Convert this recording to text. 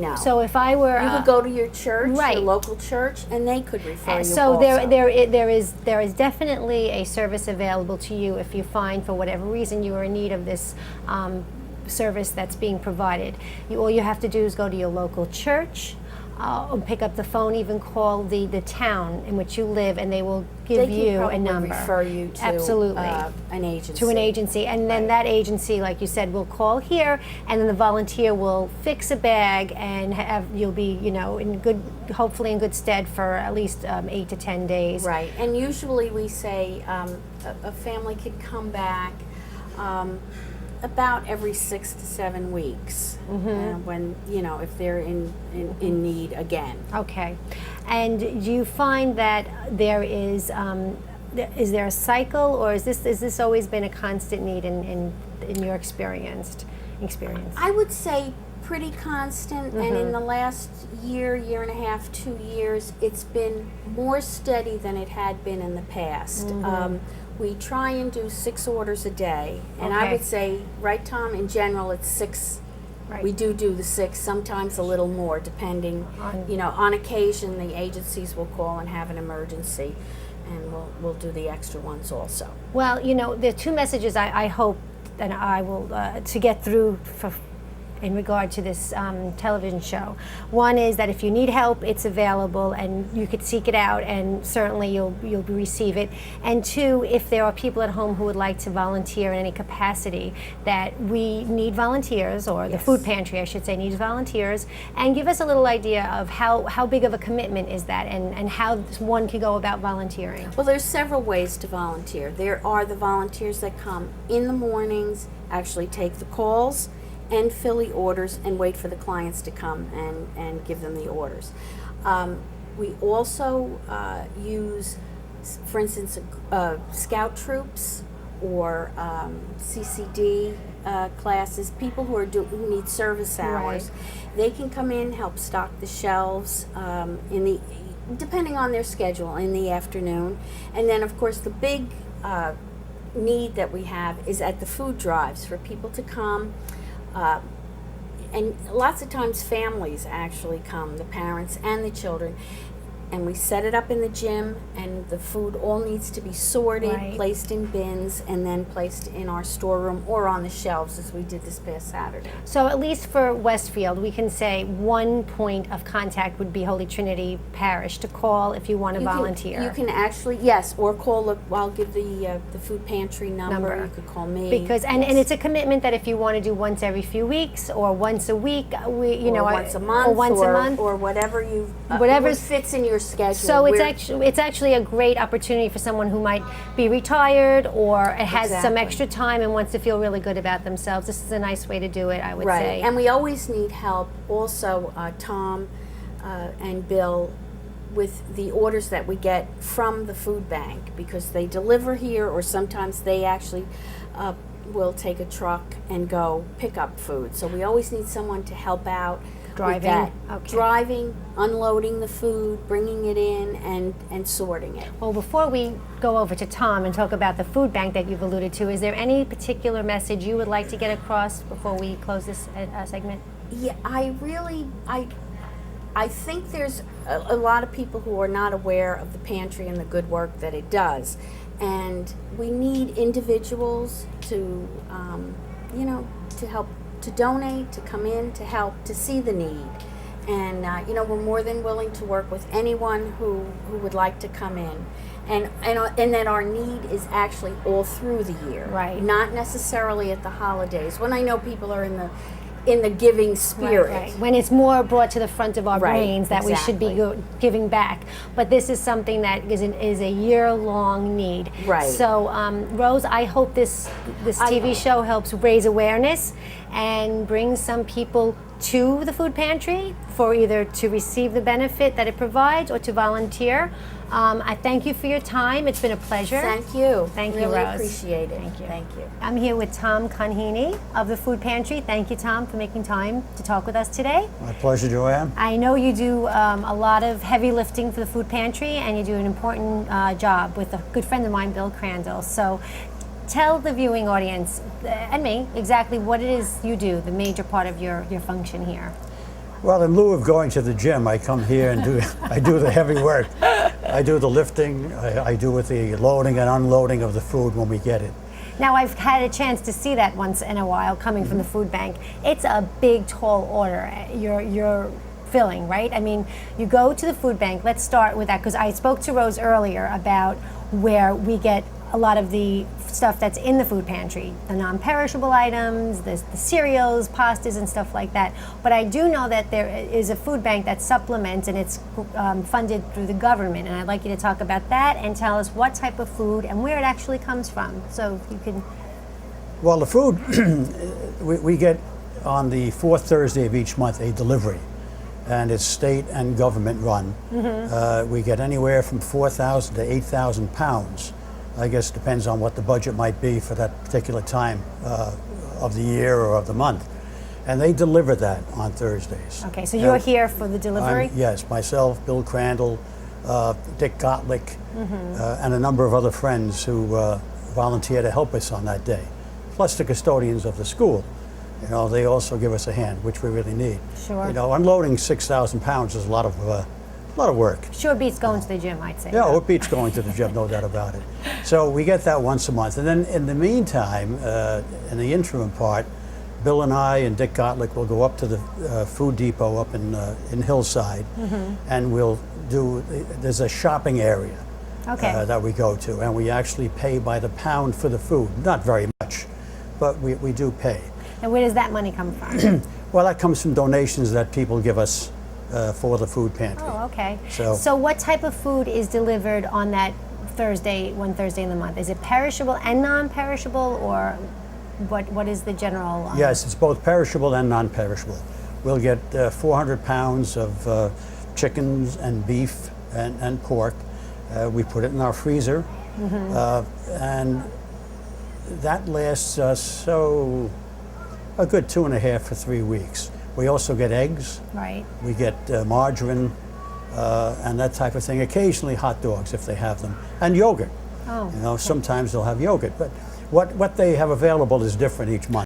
now. So if I were... you could go to your church, right. your local church, and they could refer you So also. there is definitely a service available to you if you find, for whatever reason, you are in need of this service that's being provided. All you have to do is go to your local church, pick up the phone, even call the town in which you live, and they will give you a number. Refer you to absolutely an agency. To an agency, and then that agency, like you said, will call here, and then the volunteer will fix a bag, and you'll be, in good, hopefully in good stead for at least 8 to 10 days. Right, and usually we say a family could come back about every 6 to 7 weeks, when if they're in need again. Okay, and do you find that there is there a cycle, or is this always been a constant need in your experience? I would say pretty constant, and in the last year and a half, 2 years, it's been more steady than it had been in the past. We try and do 6 orders a day, and I would say, right, Tom, in general, it's 6. Right. We do the 6, sometimes a little more, depending, on occasion the agencies will call and have an emergency, and we'll do the extra ones also. Well, there are 2 messages I hope that I will to get through in regard to this television show. One is that if you need help, it's available, and you could seek it out, and certainly you'll receive it. And 2, if there are people at home who would like to volunteer in any capacity, that we need volunteers, or the food pantry, I should say, needs volunteers, and give us a little idea of how big of a commitment is that, and how one can go about volunteering. Well, there's several ways to volunteer. There are the volunteers that come in the mornings, actually take the calls, and fill the orders and wait for the clients to come and give them the orders. We also use, for instance, scout troops or CCD classes, people who need service hours. Right. They can come in, help stock the shelves depending on their schedule, in the afternoon. And then, of course, the big need that we have is at the food drives, for people to come. And lots of times families actually come, the parents and the children, and we set it up in the gym, and the food all needs to be sorted, placed in bins, and then placed in our storeroom or on the shelves, as we did this past Saturday. So at least for Westfield, we can say one point of contact would be Holy Trinity Parish to call if you want to volunteer. You can actually, yes, or call, I'll give the food pantry number. You could call me. Because, and it's a commitment that if you want to do once every few weeks, or once a week, once a month, or whatever fits in your schedule. So it's actually a great opportunity for someone who might be retired, or has some extra time and wants to feel really good about themselves. This is a nice way to do it, I would say. And we always need help also, Tom and Bill, with the orders that we get from the food bank, because they deliver here, or sometimes they actually will take a truck and go pick up food. So we always need someone to help out with that. Driving, unloading the food, bringing it in, and sorting it. Well, before we go over to Tom and talk about the food bank that you've alluded to, is there any particular message you would like to get across before we close this segment? Yeah, I think there's a lot of people who are not aware of the pantry and the good work that it does, and we need individuals to to help, to donate, to come in, to help, to see the need. And we're more than willing to work with anyone who would like to come in. And that our need is actually all through the year. Right. Not necessarily at the holidays, when I know people are in the giving spirit. Right. When it's more brought to the front of our brains that we should be giving back. But this is something that is a year-long need. Right. So, Rose, I hope this TV show helps raise awareness and bring some people to the food pantry for either to receive the benefit that it provides or to volunteer. I thank you for your time. It's been a pleasure. Thank you. Thank you, really Rose. Appreciate it. Thank you. Thank you. I'm here with Tom Conheeney of the Food Pantry. Thank you, Tom, for making time to talk with us today. My pleasure, Joanne. I know you do a lot of heavy lifting for the Food Pantry, and you do an important job with a good friend of mine, Bill Crandall. So tell the viewing audience and me exactly what it is you do, the major part of your function here. Well, in lieu of going to the gym, I come here and I do the heavy work. I do the lifting. I do with the loading and unloading of the food when we get it. Now, I've had a chance to see that once in a while coming from the food bank. It's a big, tall order. You're filling, right? I mean, you go to the food bank. Let's start with that, because I spoke to Rose earlier about where we get a lot of the stuff that's in the food pantry, the non-perishable items, the cereals, pastas, and stuff like that. But I do know that there is a food bank that supplements, and it's funded through the government. And I'd like you to talk about that and tell us what type of food and where it actually comes from. So if you can. Well, the food, we get on the fourth Thursday of each month a delivery, and it's state and government run. We get anywhere from 4,000 to 8,000 pounds. I guess it depends on what the budget might be for that particular time of the year or of the month. And they deliver that on Thursdays. Okay, so you're here for the delivery? Yes, myself, Bill Crandall, Dick Gottlick, and a number of other friends who volunteer to help us on that day. Plus the custodians of the school. You know, they also give us a hand, which we really need. Sure. You know, unloading 6,000 pounds is a lot of work. Sure beats going to the gym, I'd say. Yeah, it beats going to the gym, no doubt about it. So we get that once a month. And then in the meantime, in the interim part, Bill and I and Dick Gottlick will go up to the food depot up in Hillside, and we'll there's a shopping area that we go to, and we actually pay by the pound for the food. Not very much, but we do pay. And where does that money come from? Well, that comes from donations that people give us for the food pantry. Oh, okay. So what type of food is delivered on that one Thursday in the month? Is it perishable and non-perishable, or what is the general? Yes, it's both perishable and non-perishable. We'll get 400 pounds of chickens and beef and pork. We put it in our freezer, and that lasts us a good 2.5 to 3 weeks. We also get eggs. Right. We get margarine and that type of thing. Occasionally hot dogs if they have them, and yogurt. Oh. You know, sometimes they'll have yogurt, but what they have available is different each month.